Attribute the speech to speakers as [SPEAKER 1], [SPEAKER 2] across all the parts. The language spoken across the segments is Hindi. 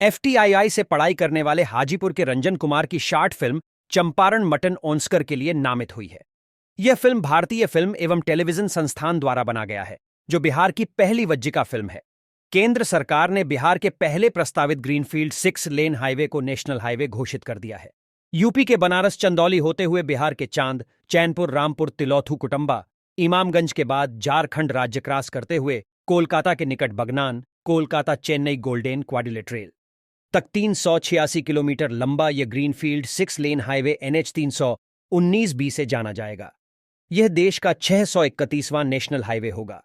[SPEAKER 1] एफटीआईआई से पढ़ाई करने वाले हाजीपुर के रंजन कुमार की short film Champaran mutton Oscar के लिए नामित हुई है। यह फिल्म भारतीय फिल्म एवं टेलीविजन संस्थान द्वारा बना गया है, जो बिहार की पहली वज्जिका फिल्म है। केंद्र सरकार ने बिहार के पहले प्रस्तावित ग्रीनफील्ड 6 लेन हाईवे को नेशनल हाईवे घोषित कर दिया है। यूपी के बनारस चंदौली होते हुए बिहार के चांद, चैनपुर, रामपुर, तिलौथू, कुटुंबा, इमामगंज के बाद झारखंड राज्य क्रॉस करते हुए कोलकाता के निकट बगनान, कोलकाता चेन्नई गोल्डन क्वाड्रिलेटरल तक 386 किलोमीटर लंबा यह greenfield 6 lane highway NH 319B से जाना जाएगा। यह देश का 631वां नेशनल हाईवे होगा।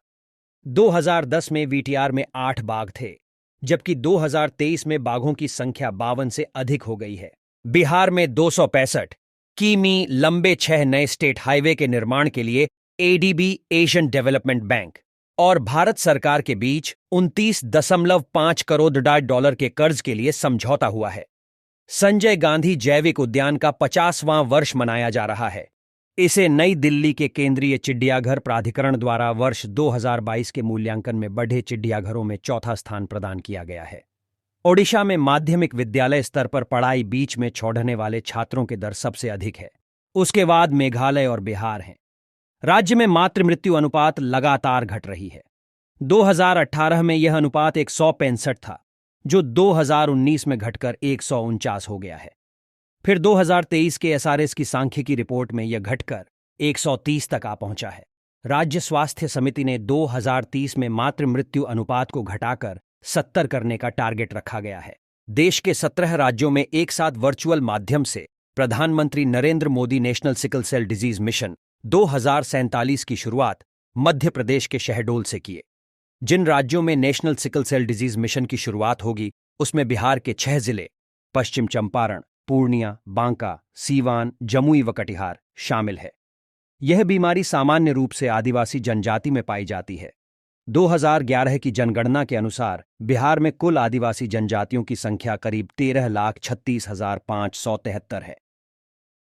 [SPEAKER 1] 2010 में VTR में 8 बाघ थे, जबकि 2023 में बाघों की संख्या 52 से अधिक हो गई है। बिहार में 265 किमी लंबे 6 नए स्टेट हाईवे के निर्माण के लिए ADB एशियन डेवलपमेंट बैंक और भारत सरकार के बीच 29.5 करोड़ डॉलर के कर्ज के लिए समझौता हुआ है। संजय गांधी जैविक उद्यान का 50वां वर्ष मनाया जा रहा है। इसे नई दिल्ली के केंद्रीय चिड़ियाघर प्राधिकरण द्वारा वर्ष 2022 के मूल्यांकन में बढ़े चिड़ियाघरों में चौथा स्थान प्रदान किया गया है। ओडिशा में माध्यमिक विद्यालय स्तर पर पढ़ाई बीच में छोड़ने वाले छात्रों के दर सबसे अधिक है। उसके बाद मेघालय और बिहार हैं। राज्य में मातृ मृत्यु अनुपात लगातार घट रही है। 2018 में यह अनुपात 165 था, जो 2019 में घटकर 149 हो गया है। फिर 2023 के SRS की सांख्यिकी रिपोर्ट में यह घटकर 130 तक आ पहुंचा है। राज्य स्वास्थ्य समिति ने 2030 में मातृ मृत्यु अनुपात को घटाकर 70 करने का टारगेट रखा गया है। देश के 17 राज्यों में एक साथ वर्चुअल माध्यम से प्रधानमंत्री Narendra Modi national sickle cell disease mission 2047 की शुरुआत मध्य प्रदेश के शहडोल से किए। जिन राज्यों में national sickle cell disease mission की शुरुआत होगी, उसमें बिहार के 6 जिले पश्चिम चंपारण, पूर्णिया, बांका, सीवान, जमुई व कटिहार शामिल है। यह बीमारी सामान्य रूप से आदिवासी जनजाति में पाई जाती है। 2011 की जनगणना के अनुसार बिहार में कुल आदिवासी जनजातियों की संख्या करीब 13,36,573 है।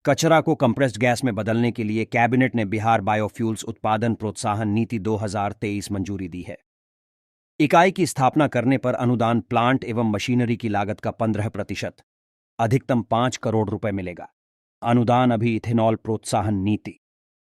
[SPEAKER 1] कचरा को कंप्रेस्ड गैस में बदलने के लिए कैबिनेट ने बिहार बायोफ्यूल्स उत्पादन प्रोत्साहन नीति 2023 मंजूरी दी है। इकाई की स्थापना करने पर अनुदान प्लांट एवं मशीनरी की लागत का 15%, अधिकतम 5 करोड़ रुपए मिलेगा। अनुदान अभी इथेनॉल प्रोत्साहन नीति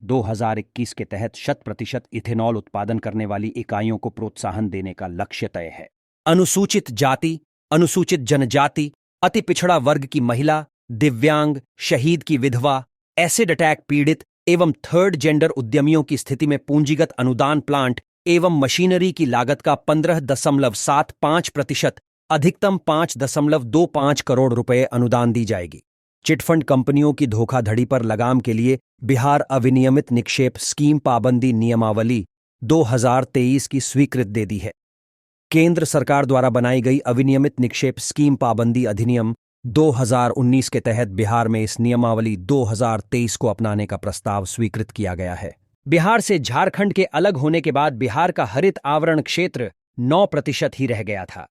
[SPEAKER 1] 2021 के तहत 100% इथेनॉल उत्पादन करने वाली इकाइयों को प्रोत्साहन देने का लक्ष्य तय है। अनुसूचित जाति, अनुसूचित जनजाति, अति पिछड़ा वर्ग की महिला, दिव्यांग, शहीद की विधवा, एसिड अटैक पीड़ित एवं थर्ड जेंडर उद्यमियों की स्थिति में पूंजीगत अनुदान प्लांट एवं मशीनरी की लागत का 15.75%, अधिकतम 5.25 करोड़ रुपए अनुदान दी जाएगी। चिटफंड कंपनियों की धोखाधड़ी पर लगाम के लिए बिहार अविनियमित निक्षेप स्कीम पाबंदी नियमावली 2023 की स्वीकृति दे दी है। केंद्र सरकार द्वारा बनाई गई अविनियमित निक्षेप स्कीम पाबंदी अधिनियम 2019 के तहत बिहार में इस नियमावली 2023 को अपनाने का प्रस्ताव स्वीकृत किया गया है। बिहार से झारखंड के अलग होने के बाद बिहार का हरित आवरण क्षेत्र 9% ही रह गया था।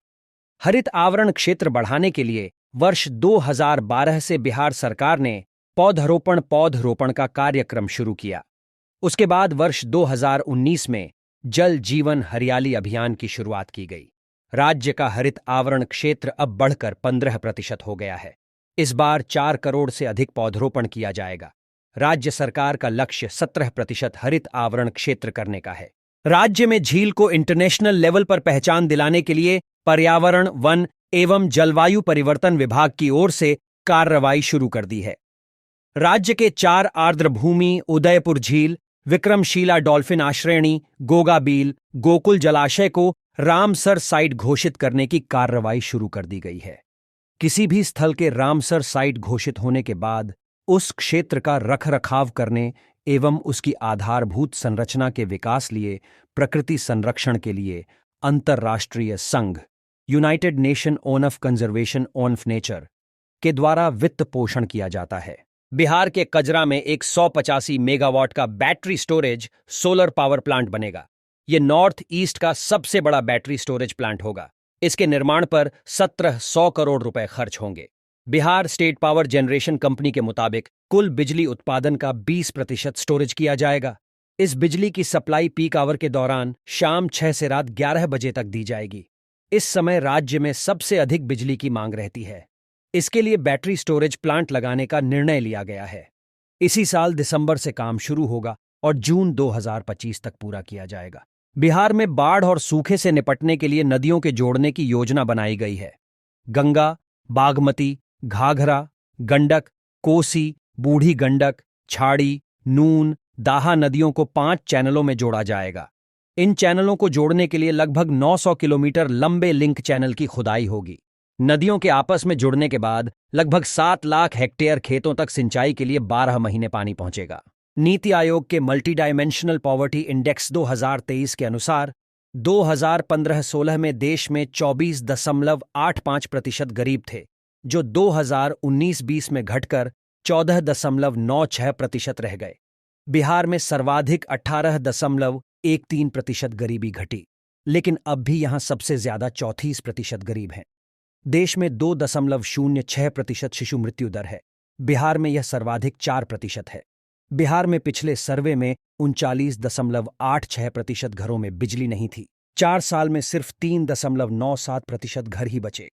[SPEAKER 1] हरित आवरण क्षेत्र बढ़ाने के लिए वर्ष 2012 से बिहार सरकार ने पौधरोपण का कार्यक्रम शुरू किया। उसके बाद वर्ष 2019 में जल जीवन हरियाली अभियान की शुरुआत की गई। राज्य का हरित आवरण क्षेत्र अब बढ़कर 15% हो गया है। इस बार 4 करोड़ से अधिक पौधरोपण किया जाएगा। राज्य सरकार का लक्ष्य 17% हरित आवरण क्षेत्र करने का है। राज्य में झील को इंटरनेशनल लेवल पर पहचान दिलाने के लिए पर्यावरण, वन एवं जलवायु परिवर्तन विभाग की ओर से कार्रवाई शुरू कर दी है। राज्य के 4 आर्द्रभूमि, उदयपुर झील, विक्रमशिला डॉल्फिन आश्रयणी, गोगाबील, गोकुल जलाशय को रामसर साइट घोषित करने की कार्रवाई शुरू कर दी गई है। किसी भी स्थल के रामसर साइट घोषित होने के बाद उस क्षेत्र का रखरखाव करने एवं उसकी आधारभूत संरचना के विकास लिए प्रकृति संरक्षण के लिए अंतर्राष्ट्रीय संघ United nation of conservation of nature के द्वारा वित्त पोषण किया जाता है। बिहार के कजरा में एक 185 मेगावाट का battery storage solar power plant बनेगा। यह नॉर्थ ईस्ट का सबसे बड़ा बैटरी स्टोरेज प्लांट होगा। इसके निर्माण पर 1700 करोड़ रुपए खर्च होंगे। Bihar state power generation company के मुताबिक कुल बिजली उत्पादन का 20% स्टोरेज किया जाएगा। इस बिजली की सप्लाई पीक आवर के दौरान शाम 6 से रात 11 बजे तक दी जाएगी। इस समय राज्य में सबसे अधिक बिजली की मांग रहती है। इसके लिए बैटरी स्टोरेज प्लांट लगाने का निर्णय लिया गया है। इसी साल दिसंबर से काम शुरू होगा और जून 2025 तक पूरा किया जाएगा। बिहार में बाढ़ और सूखे से निपटने के लिए नदियों के जोड़ने की योजना बनाई गई है। गंगा, बागमती, घाघरा, गंडक, कोसी, बूढ़ी गंडक, छाड़ी, नून, दाहा नदियों को 5 चैनलों में जोड़ा जाएगा। इन चैनलों को जोड़ने के लिए लगभग 900 किलोमीटर लंबे लिंक चैनल की खुदाई होगी। नदियों के आपस में जुड़ने के बाद लगभग 7 लाख हेक्टेयर खेतों तक सिंचाई के लिए 12 महीने पानी पहुंचेगा। नीति आयोग के मल्टी डायमेंशनल पॉवर्टी इंडेक्स 2023 के अनुसार 2015-16 में देश में 24.85% गरीब थे, जो 2019-20 में घटकर 14.96% रह गए। बिहार में सर्वाधिक 18.13% गरीबी घटी, लेकिन अब भी यहां सबसे ज्यादा 34% गरीब हैं। देश में 2.06% शिशु मृत्यु दर है। बिहार में यह सर्वाधिक 4% है। बिहार में पिछले सर्वे में 39.86% घरों में बिजली नहीं थी। 4 साल में सिर्फ 3.97% घर ही बचे।